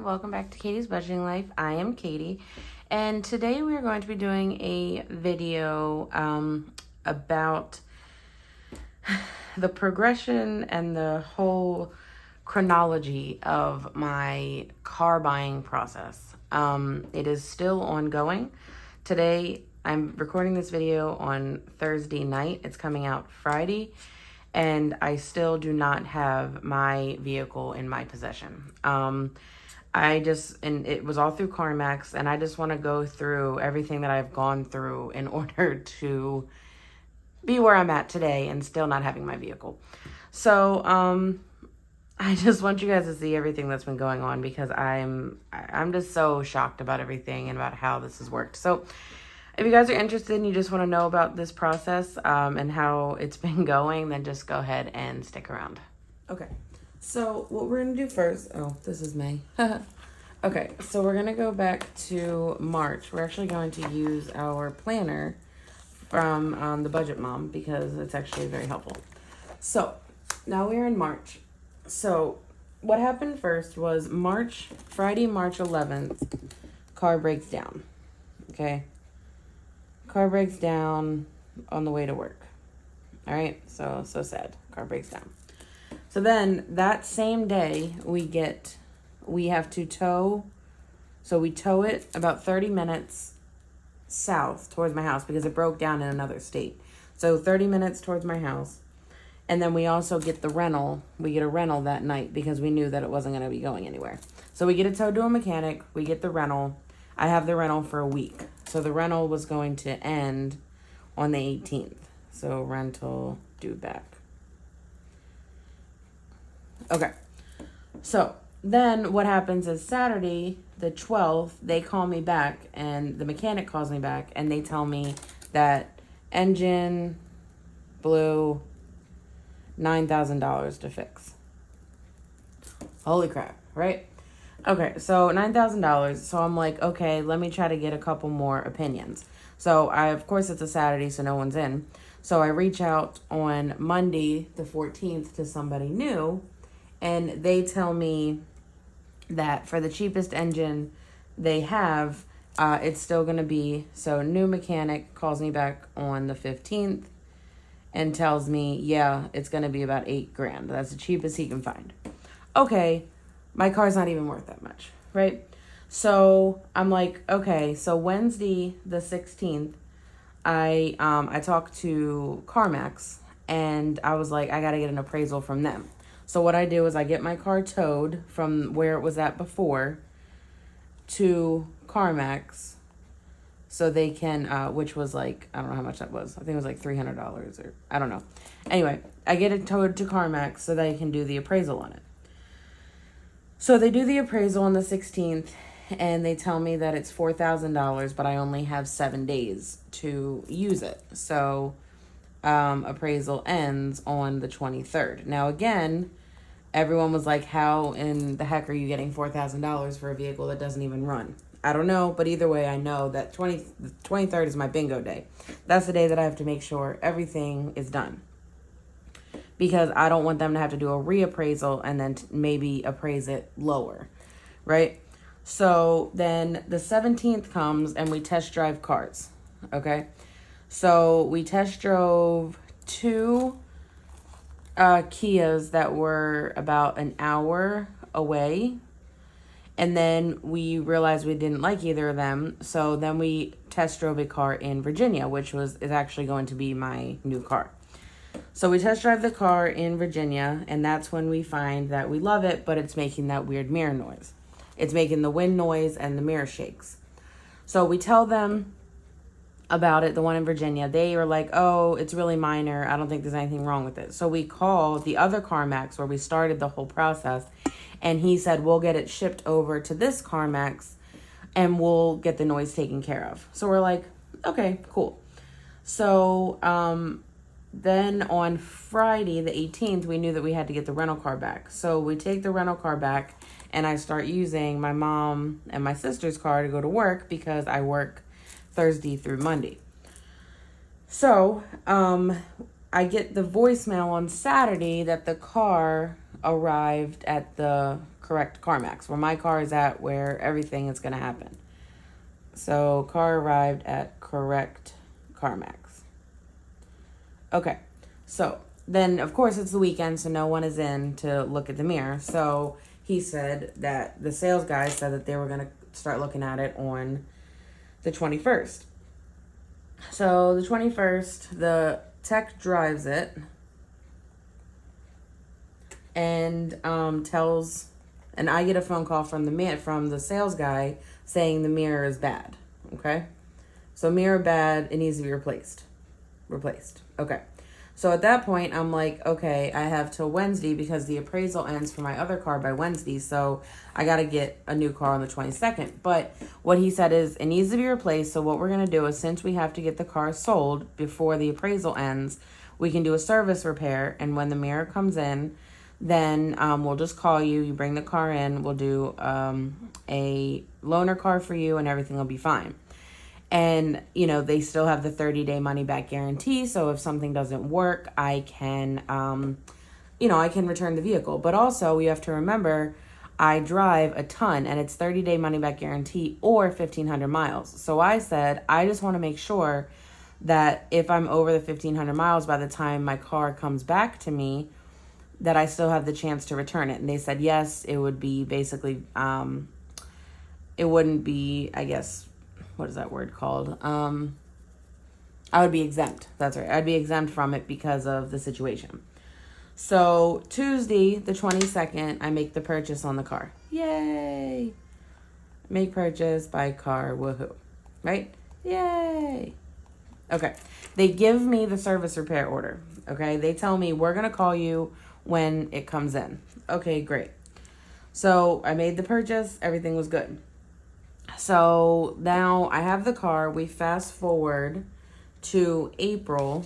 everyone. Welcome back to Katie's Budgeting Life. I am Katie, and today we are going to be doing a video about the progression and the whole chronology of my car buying process. It is still ongoing. Today, I'm recording this video on Thursday night. It's coming out Friday. And I still do not have my vehicle in my possession. And it was all through Carmax, and I just want to go through everything that I've gone through in order to be where I'm at today and still not having my vehicle. So, I just want you guys to see everything that's been going on because I'm just so shocked about everything and about how this has worked. So, if you guys are interested and you just want to know about this process and how it's been going, then just go ahead and stick around. Okay, so what we're going to do first, this is May. Okay, so we're going to go back to March. We're actually going to use our planner from the Budget Mom because it's actually very helpful. So now we're in March. So what happened first was Friday, March 11th, car breaks down, okay? Car breaks down on the way to work. All right, so sad. Car breaks down. So then that same day we have to tow. So we tow it about 30 minutes south towards my house because it broke down in another state. So 30 minutes towards my house. And then we also get the rental. We get a rental that night because we knew that it wasn't going to be going anywhere. So we get it towed to a mechanic. We get the rental. I have the rental for a week. So the rental was going to end on the 18th. So rental due back. Okay. So then what happens is Saturday, the 12th, they call me back and the mechanic calls me back and they tell me that engine blew $9,000 to fix. Holy crap, right? Okay, so $9,000. So I'm like, okay, let me try to get a couple more opinions. So of course, it's a Saturday, so no one's in. So I reach out on Monday, the 14th, to somebody new, and they tell me that for the cheapest engine they have, it's still going to be, so new mechanic calls me back on the 15th and tells me, yeah, it's going to be about $8,000. That's the cheapest he can find. Okay. My car's not even worth that much, right? So I'm like, okay, so Wednesday the 16th, I talked to Carmax and I was like, I got to get an appraisal from them. So what I do is I get my car towed from where it was at before to Carmax so they can, which was like, I don't know how much that was. I think it was like $300 or I don't know. Anyway, I get it towed to Carmax so they can do the appraisal on it. So they do the appraisal on the 16th, and they tell me that it's $4,000, but I only have 7 days to use it. So appraisal ends on the 23rd. Now, again, everyone was like, how in the heck are you getting $4,000 for a vehicle that doesn't even run? I don't know, but either way, I know that the 23rd is my bingo day. That's the day that I have to make sure everything is done. Because I don't want them to have to do a reappraisal and then maybe appraise it lower, right? So then the 17th comes and we test drive cars, okay? So we test drove 2 Kias that were about an hour away. And then we realized we didn't like either of them. So then we test drove a car in Virginia, which is actually going to be my new car. So we test drive the car in Virginia, and that's when we find that we love it, but it's making that weird mirror noise. It's making the wind noise and the mirror shakes. So we tell them about it, the one in Virginia. They are like, oh, it's really minor. I don't think there's anything wrong with it. So we call the other Carmax where we started the whole process, and he said, we'll get it shipped over to this Carmax, and we'll get the noise taken care of. So we're like, okay, cool. So, then on Friday, the 18th, we knew that we had to get the rental car back. So we take the rental car back and I start using my mom and my sister's car to go to work because I work Thursday through Monday. So I get the voicemail on Saturday that the car arrived at the correct Carmax, where my car is at, where everything is going to happen. So car arrived at correct Carmax. Okay, so then of course it's the weekend, so no one is in to look at the mirror. So he said that the sales guy said that they were going to start looking at it on the 21st. So the 21st, the tech drives it and tells, and I get a phone call from the sales guy saying the mirror is bad. Okay, so mirror bad, it needs to be replaced. Okay, so at that point I'm like, okay, I have till Wednesday because the appraisal ends for my other car by Wednesday, so I got to get a new car on the 22nd. But what he said is it needs to be replaced. So what we're going to do is, since we have to get the car sold before the appraisal ends, we can do a service repair, and when the mirror comes in, then we'll just call you. You bring the car in, we'll do a loaner car for you, and everything will be fine. And, you know, they still have the 30-day money-back guarantee. So if something doesn't work, I can, I can return the vehicle. But also, you have to remember, I drive a ton, and it's 30-day money-back guarantee or 1,500 miles. So I said, I just want to make sure that if I'm over the 1,500 miles by the time my car comes back to me, that I still have the chance to return it. And they said, yes, it would be basically, it wouldn't be, I guess, what is that word called? I would be exempt. That's right. I'd be exempt from it because of the situation. So Tuesday, the 22nd, I make the purchase on the car. Yay! Make purchase, buy car, woohoo. Right? Yay! Okay. They give me the service repair order. Okay. They tell me we're going to call you when it comes in. Okay, great. So I made the purchase. Everything was good. So now I have the car. We fast forward to April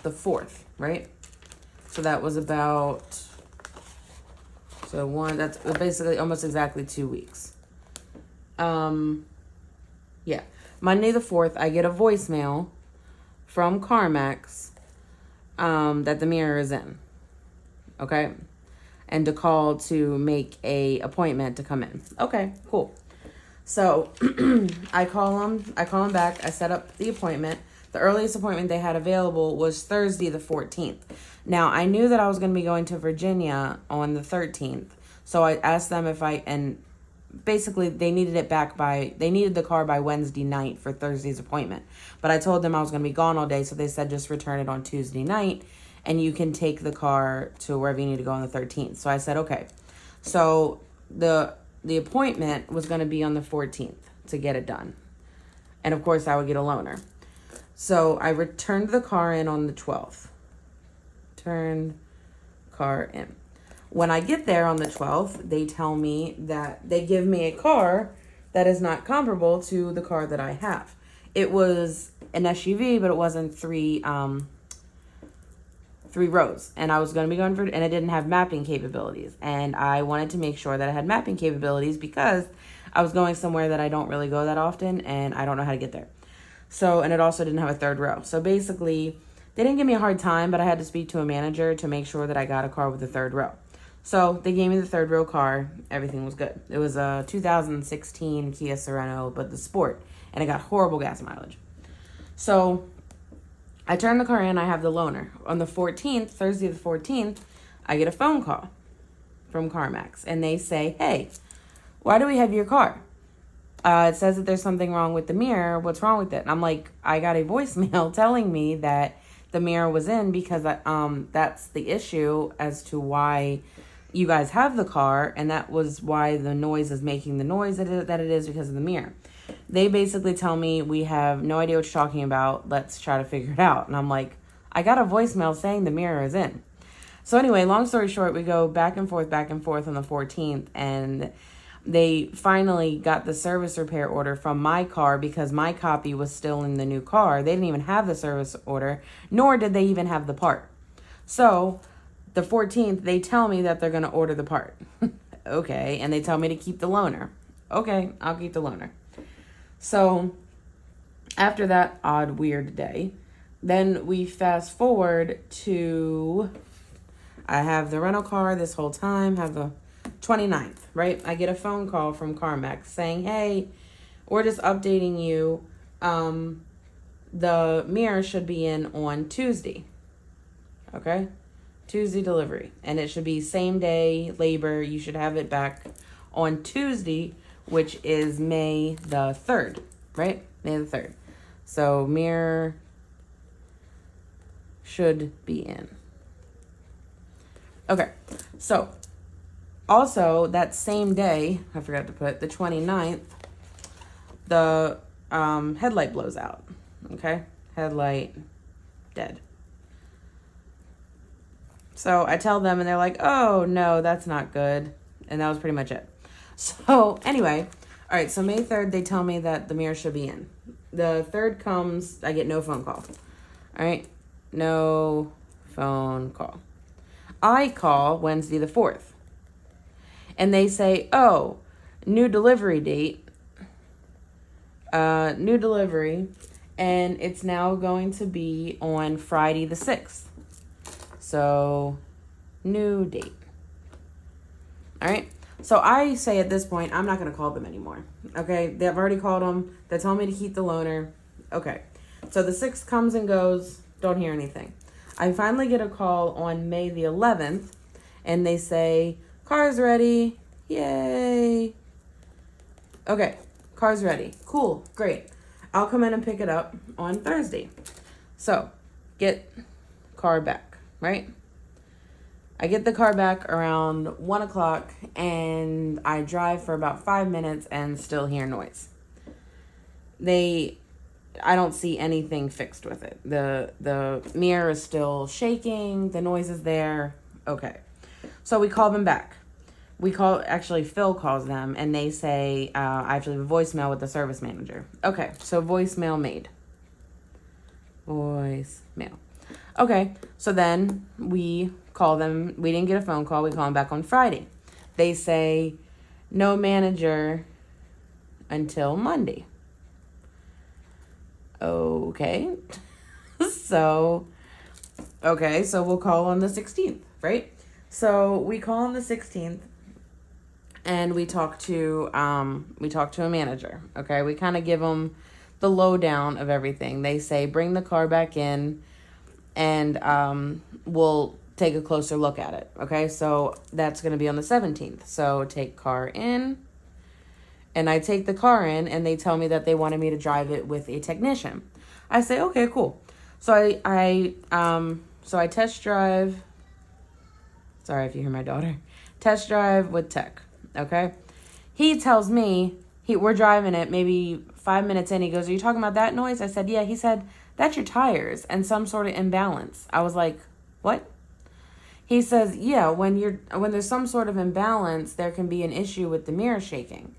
the 4th, right? So that was that's basically almost exactly 2 weeks. Yeah. Monday the 4th, I get a voicemail from Carmax that the mirror is in. Okay? And to call to make a appointment to come in. Okay, cool. So I call them back. I set up the appointment. The earliest appointment they had available was Thursday the 14th. Now, I knew that I was going to be going to Virginia on the 13th. So I asked them and basically they needed the car by Wednesday night for Thursday's appointment. But I told them I was going to be gone all day. So they said, just return it on Tuesday night and you can take the car to wherever you need to go on the 13th. So I said, okay. So the appointment was going to be on the 14th to get it done. And of course, I would get a loaner. So I returned the car in on the 12th. Turn car in. When I get there on the 12th, they tell me that they give me a car that is not comparable to the car that I have. It was an SUV, but it wasn't three rows, and I was going to be going for, and it didn't have mapping capabilities, and I wanted to make sure that I had mapping capabilities because I was going somewhere that I don't really go that often, and I don't know how to get there. So, and it also didn't have a third row. So basically, they didn't give me a hard time, but I had to speak to a manager to make sure that I got a car with a third row. So they gave me the third row car. Everything was good. It was a 2016 Kia Sorento, but the Sport, and it got horrible gas mileage. So I turn the car in. I have the loaner. On the 14th, Thursday the 14th, I get a phone call from Carmax, and they say, hey, why do we have your car? It says that there's something wrong with the mirror. What's wrong with it? And I'm like, I got a voicemail telling me that the mirror was in because that's the issue as to why you guys have the car, and that was why the noise is making the noise that it is because of the mirror. They basically tell me, we have no idea what you're talking about. Let's try to figure it out. And I'm like, I got a voicemail saying the mirror is in. So anyway, long story short, we go back and forth on the 14th, and they finally got the service repair order from my car because my copy was still in the new car. They didn't even have the service order, nor did they even have the part. So the 14th, they tell me that they're going to order the part. Okay. And they tell me to keep the loaner. Okay, I'll keep the loaner. So after that odd, weird day, then we fast forward to, I have the rental car this whole time, have the 29th, right? I get a phone call from Carmax saying, hey, we're just updating you. The mirror should be in on Tuesday. Okay? Tuesday delivery. And it should be same day labor. You should have it back on Tuesday, which is May the 3rd, right? May the 3rd. So mirror should be in. Okay. So also that same day, I forgot to put the 29th, the headlight blows out. Okay? Headlight dead. So I tell them and they're like, oh, no, that's not good. And that was pretty much it. So anyway, all right, so May 3rd, they tell me that the mirror should be in. The 3rd comes, I get no phone call. All right, no phone call. I call Wednesday the 4th. And they say, oh, new delivery date. New delivery. And it's now going to be on Friday the 6th. So, new date. All right. So I say at this point, I'm not going to call them anymore. Okay. They've already called them. They're telling me to keep the loaner. Okay. So the 6th comes and goes. Don't hear anything. I finally get a call on May the 11th and they say, car's ready. Yay. Okay. Car's ready. Cool. Great. I'll come in and pick it up on Thursday. So get car back. Right? I get the car back around 1 o'clock and I drive for about 5 minutes and still hear noise. I don't see anything fixed with it. The mirror is still shaking. The noise is there. Okay. So we call them back. Actually Phil calls them and they say, I have to leave a voicemail with the service manager. Okay. So voicemail made. Voicemail. Okay, so then we call them. We didn't get a phone call. We call them back on Friday. They say, no manager until Monday. Okay. So we'll call on the 16th, right? So we call on the 16th and we talk to a manager, okay? We kind of give them the lowdown of everything. They say, bring the car back in and we'll take a closer look at it. Okay, so that's going to be on the 17th. So take car in. And I take the car in and they tell me that they wanted me to drive it with a technician. I say, okay, cool. So I test drive. Sorry if you hear my daughter. Test drive with tech. Okay. He tells me, we're driving it maybe 5 minutes in. He goes, are you talking about that noise? I said, yeah. He said, that's your tires and some sort of imbalance. I was like, what? He says, yeah, when there's some sort of imbalance, there can be an issue with the mirror shaking.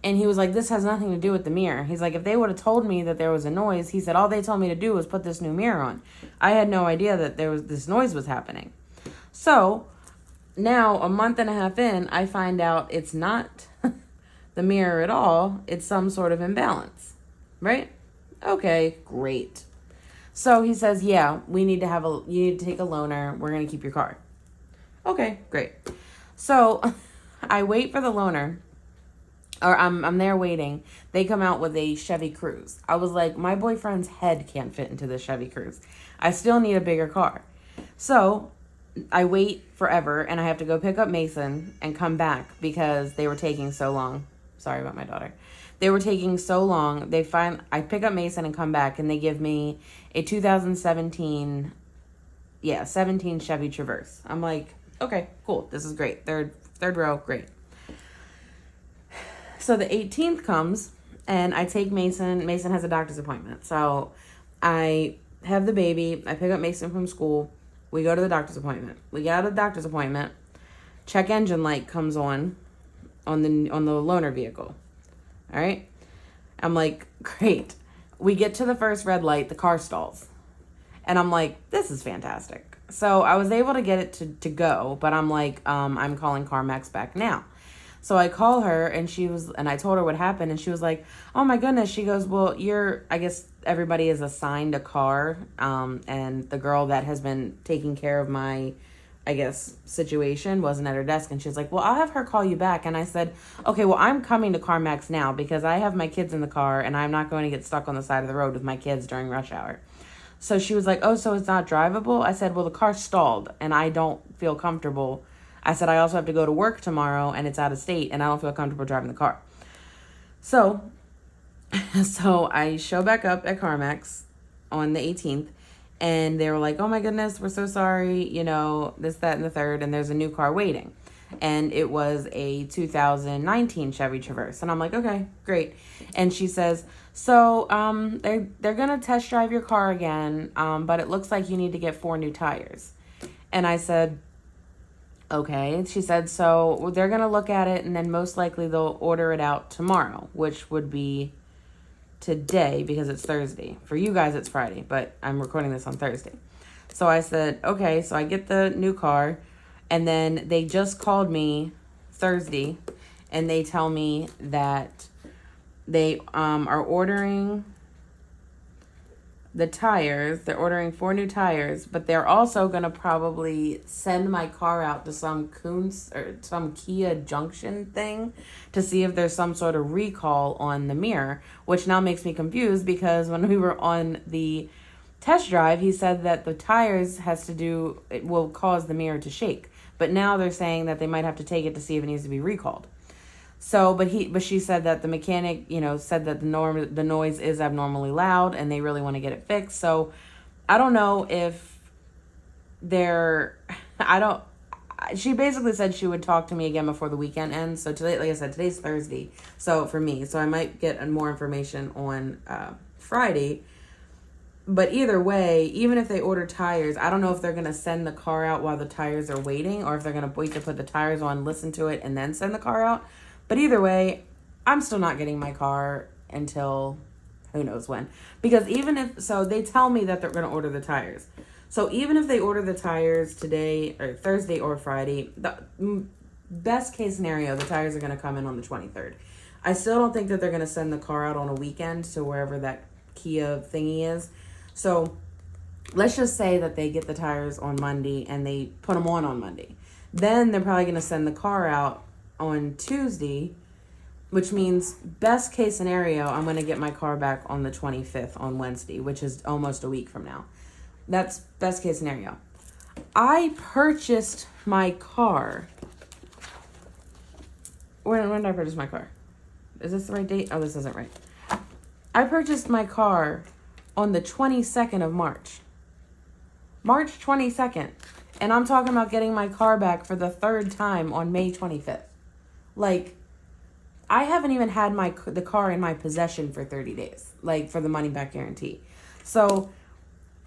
And he was like, this has nothing to do with the mirror. He's like, if they would have told me that there was a noise, he said, all they told me to do was put this new mirror on. I had no idea that this noise was happening. So now a month and a half in, I find out it's not the mirror at all. It's some sort of imbalance, right? Okay, great. So he says, yeah, you need to take a loaner. We're going to keep your car. Okay, great. So I wait for the loaner, or I'm there waiting. They come out with a Chevy Cruze. I was like, my boyfriend's head can't fit into the Chevy Cruze. I still need a bigger car. So I wait forever and I have to go pick up Mason and come back because they were taking so long. Sorry about my daughter. They were taking so long. I pick up Mason and come back and they give me a 2017 Chevy Traverse. I'm like, okay, cool. This is great. Third row, great. So the 18th comes and I take Mason. Mason has a doctor's appointment. So I have the baby. I pick up Mason from school. We go to the doctor's appointment. We get out of the doctor's appointment. Check engine light comes on the loaner vehicle. All right. I'm like, great. We get to the first red light. The car stalls. And I'm like, this is fantastic. So I was able to get it to go, but I'm like, I'm calling Carmax back now. So I call her and I told her what happened and she was like, oh my goodness. She goes, well, I guess everybody is assigned a car. And the girl that has been taking care of my I guess, situation, wasn't at her desk, and she's like, well, I'll have her call you back. And I said, okay, well, I'm coming to Carmax now because I have my kids in the car and I'm not going to get stuck on the side of the road with my kids during rush hour. So she was like, oh, so it's not drivable? I said, well, the car's stalled and I don't feel comfortable. I said, I also have to go to work tomorrow and it's out of state and I don't feel comfortable driving the car. So I show back up at Carmax on the 18th and they were like, oh my goodness, we're so sorry, you know, this, that, and the third, and there's a new car waiting. And it was a 2019 Chevy Traverse. And I'm like, okay, great. And she says, so they're going to test drive your car again, but it looks like you need to get 4 new tires. And I said, okay. And she said, so they're going to look at it and then most likely they'll order it out tomorrow, which would be today because it's Thursday. For you guys, it's Friday, but I'm recording this on Thursday. So I said, okay, so I get the new car and then they just called me Thursday and they tell me that they are ordering the tires. They're ordering 4 new tires, but they're also going to probably send my car out to some Kia Junction thing to see if there's some sort of recall on the mirror, which now makes me confused because when we were on the test drive, he said that the tires it will cause the mirror to shake. But now they're saying that they might have to take it to see if it needs to be recalled. So, but she said that the mechanic, you know, said that the noise is abnormally loud and they really want to get it fixed. So I don't know if she basically said she would talk to me again before the weekend ends. So today, like I said, today's Thursday. So for me, so I might get more information on Friday. But either way, even if they order tires, I don't know if they're going to send the car out while the tires are waiting or if they're going to wait to put the tires on, listen to it, and then send the car out. But either way, I'm still not getting my car until who knows when. Because they tell me that they're going to order the tires. So even if they order the tires today or Thursday or Friday, the best case scenario, the tires are going to come in on the 23rd. I still don't think that they're going to send the car out on a weekend to wherever that Kia thingy is. So let's just say that they get the tires on Monday and they put them on Monday. Then they're probably going to send the car out on Tuesday, which means best case scenario, I'm going to get my car back on the 25th on Wednesday, which is almost a week from now. That's best case scenario. I purchased my car. When did I purchase my car? Is this the right date? Oh, this isn't right. I purchased my car on the 22nd of March. March 22nd. And I'm talking about getting my car back for the 3rd time on May 25th. Like, I haven't even had the car in my possession for 30 days. Like, for the money back guarantee. So,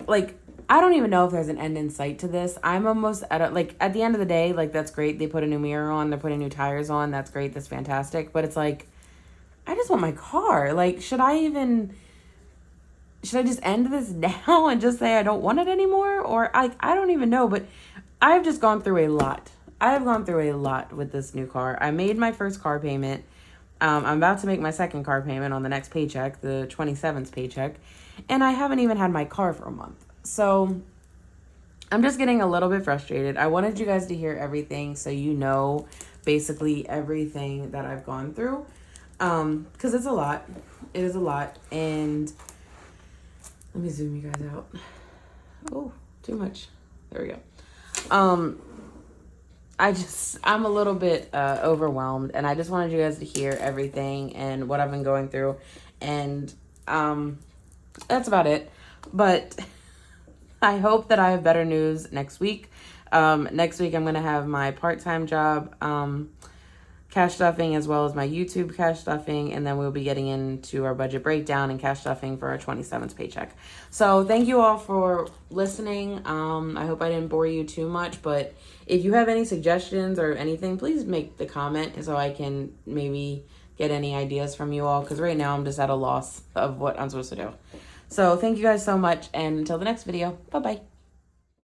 like, I don't even know if there's an end in sight to this. I'm almost at the end of the day, like, that's great. They put a new mirror on. They're putting new tires on. That's great. That's fantastic. But it's like, I just want my car. Like, should I just end this now and just say I don't want it anymore? Or I don't even know, but I've just gone through a lot. I have gone through a lot with this new car. I made my first car payment. I'm about to make my second car payment on the next paycheck, the 27th paycheck, and I haven't even had my car for a month. So I'm just getting a little bit frustrated. I wanted you guys to hear everything so you know basically everything that I've gone through, because it's a lot. It is a lot, and let me zoom you guys out. Oh, too much. There we go. I'm a little bit overwhelmed, and I just wanted you guys to hear everything and what I've been going through, and that's about it. But I hope that I have better news next week. Next week I'm going to have my part-time job cash stuffing as well as my YouTube cash stuffing, and then we'll be getting into our budget breakdown and cash stuffing for our 27th paycheck. So thank you all for listening. I hope I didn't bore you too much, but if you have any suggestions or anything, please make the comment so I can maybe get any ideas from you all, because right now I'm just at a loss of what I'm supposed to do. So thank you guys so much, and until the next video, bye-bye.